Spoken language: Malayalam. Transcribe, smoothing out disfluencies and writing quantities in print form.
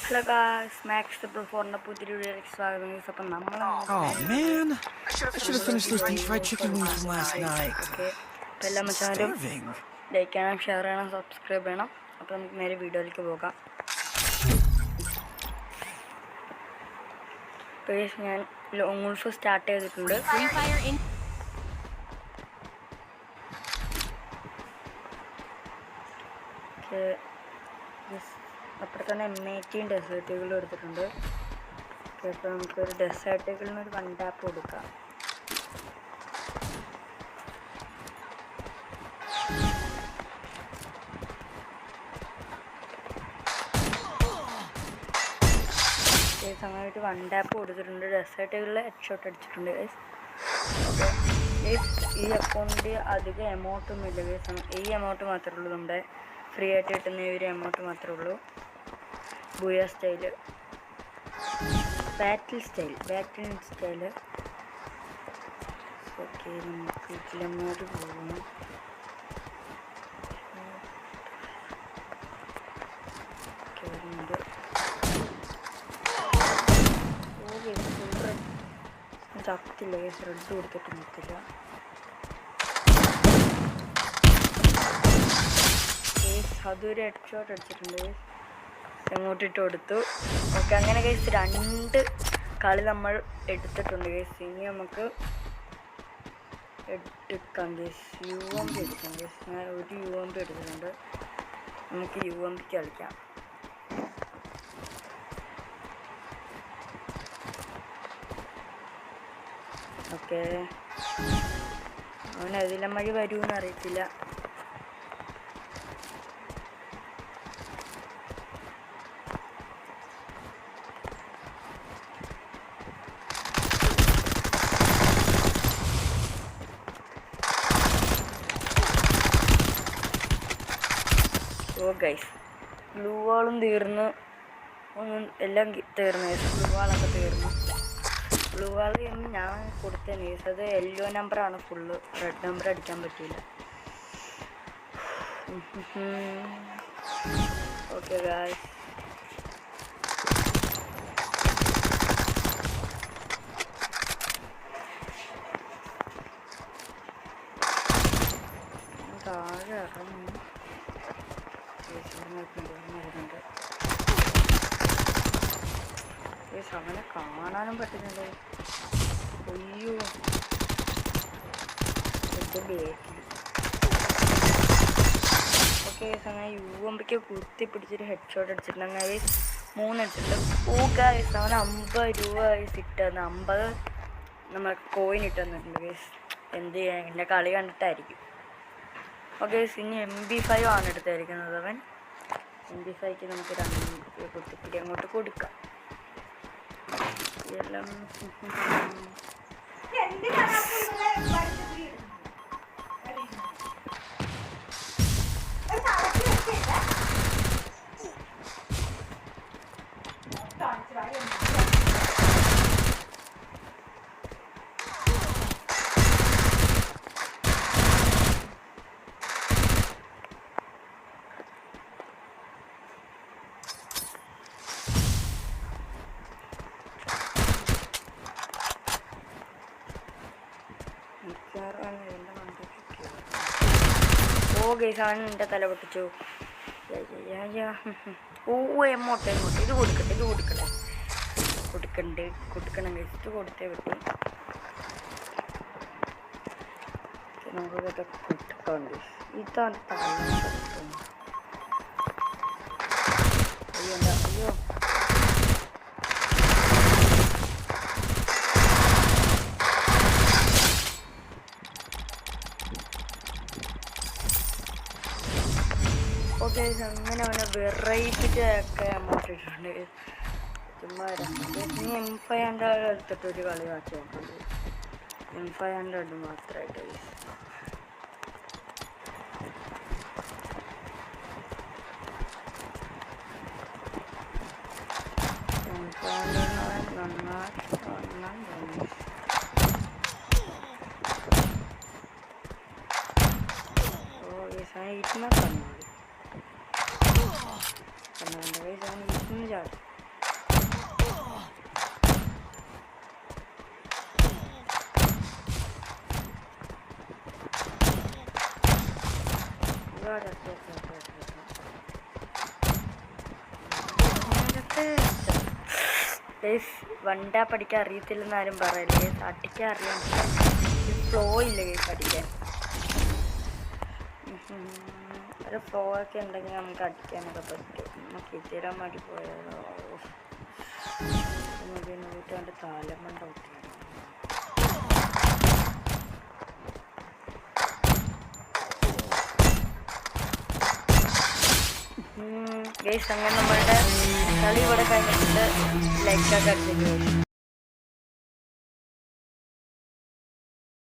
Hello guys, Max Triple 4 പുതിയൊരു വീഡിയോയിലേക്ക് സ്വാഗതം. അപ്പം നമ്മൾ Oh man, I should have finished those deep fried chicken wings from last night. അപ്പോൾ എല്ലാ മച്ചാലും ലൈക്ക് ചെയ്യണം, ഷെയർ ചെയ്യണം, സബ്സ്ക്രൈബ് ചെയ്യണം. അപ്പോൾ നമുക്ക് നേരെ വീഡിയോയിലേക്ക് പോകാം. ഞാൻ ലോങ് ഗോൾഫ് സ്റ്റാർട്ട് ചെയ്തിട്ടുണ്ട്. അപ്പോൾ തന്നെ M18 ഡെസേർട്ടുകൾ എടുത്തിട്ടുണ്ട്. അപ്പോൾ നമുക്കൊരു ഡെസേർട്ടുകളിന് ഒരു 1 ടാപ്പ് കൊടുക്കാം. സമയമായിട്ട് 1 ടാപ്പ് കൊടുത്തിട്ടുണ്ട്. ഡെസേർട്ടുകളിൽ ഹെഡ്ഷോട്ട് അടിച്ചിട്ടുണ്ട്. ഈ അക്കൗണ്ടിൽ അധികം എമൗണ്ടൊന്നും ഇല്ല. ഈ എമൗണ്ട് മാത്രമേ ഉള്ളൂ, നമ്മുടെ ഫ്രീ ആയിട്ട് കിട്ടുന്ന ഈ ഒരു എമൗണ്ട് മാത്രമേ ഉള്ളൂ. ബൂയ സ്റ്റൈല്, ബാറ്റിൽ സ്റ്റൈല്. ഓക്കെ, നമുക്ക് ഇതിലങ്ങോട്ട് പോകുന്നു. ചത്തില്ല, റെഡ് കൊടുത്തിട്ട് നിൽക്കില്ല. അതൊരു ഹെഡ്ഷോട്ട് അടിച്ചിട്ടുണ്ട്. എങ്ങോട്ട് ഇട്ട് കൊടുത്തു. ഓക്കെ, അങ്ങനെ കേസ് 2 കളി നമ്മൾ എടുത്തിട്ടുണ്ട് കേസ്. ഇനി നമുക്ക് എടുക്കാം കേസ്. UMP എടുക്കാം കേസ്. ഞാൻ ഒരു UMP എടുത്തിട്ടുണ്ട്. നമുക്ക് UMP കളിക്കാം. ഓക്കെ, അവൻ അതിലെ മഴ വരുമെന്ന് അറിയത്തില്ല. ഓ ഗൈസ്, ബ്ലൂ വാളും തീർന്നു, എല്ലാം തീർന്നു. ബ്ലൂ വാളൊക്കെ തീർന്നു. ബ്ലൂ വാൾ ഞാൻ കൊടുത്ത നേസ് അത് യെല്ലോ നമ്പറാണ് ഫുള്ള്. റെഡ് നമ്പർ അടിക്കാൻ പറ്റില്ല. ഓക്കെ ഗൈസ്, താഴെ ഇറങ്ങി അവനെ കാണാനും പറ്റുന്നില്ല. അയ്യോ, ഓക്കെ, അങ്ങനെ UMP കുത്തി പിടിച്ചൊരു ഹെഡ്ഷോട്ട് അടിച്ചിട്ടുണ്ട്. അങ്ങനെ 3 അടിച്ചിട്ടുണ്ട്. ഓ ഗൈസ്, അവന് 50 രൂപ ഇട്ടുതന്നു. 50 നമ്മൾ കോയിൻ ഇട്ടുതന്നിട്ടുണ്ട് ഗൈസ്. എന്ത് ചെയ്യാൻ, എൻ്റെ കളി കണ്ടിട്ടായിരിക്കും. ഓക്കെ, ഇനി MP5 ആണ് എടുത്തായിരിക്കുന്നത് അവൻ. MP5ക്ക് നമുക്ക് 2 കുത്തിപ്പിടി അങ്ങോട്ട് കൊടുക്കാം. എല്ലാം ഓ ഗൈസ്, അവൻ എൻ്റെ തല പൊട്ടിച്ചു. ഓ എമോട്ട് ഇത് കൊടുക്കണം ഗൈസ്. ഇത് കൊടുത്തേ പറ്റും. നമുക്കിതൊക്കെ കൊടുക്കാം ഗൈസ്. ഇതാണ് അയ്യോ ഓക്കെ, അങ്ങനെ അവനെ വെറൈറ്റിയൊക്കെ എമൗണ്ട് ഇട്ടിട്ടുണ്ട്. ചുമ്മാ ഇനി M500 എടുത്തിട്ടൊരു കളി മാറ്റി നോക്കുന്നത്. M500 മാത്രമായിട്ട് ഇരിക്കുന്ന കണ്ണാടി. Guys, I'm using that. വണ്ടാ പഠിക്കാൻ അറിയത്തില്ലെന്ന് ആരും പറയല്ലേ. അടിക്കാൻ അറിയാം, ഫ്ലോ ഇല്ല പഠിക്കാൻ. ഒരു ഫ്ലോ ഒക്കെ ഉണ്ടെങ്കിൽ നമുക്ക് അടിക്കാനൊക്കെ പറ്റും. നമുക്ക് ഇതിരാൻ വേണ്ടി പോയാലോ വീട്ടുകൊണ്ട് താലമണ്ട കുട്ടിയാണ്. ഗൈസ് അങ്ങനെ നമ്മളുടെ കളി ഇവിടെ കഴിഞ്ഞിട്ട് ലൈക്കൊക്കെ അടിച്ചിട്ട്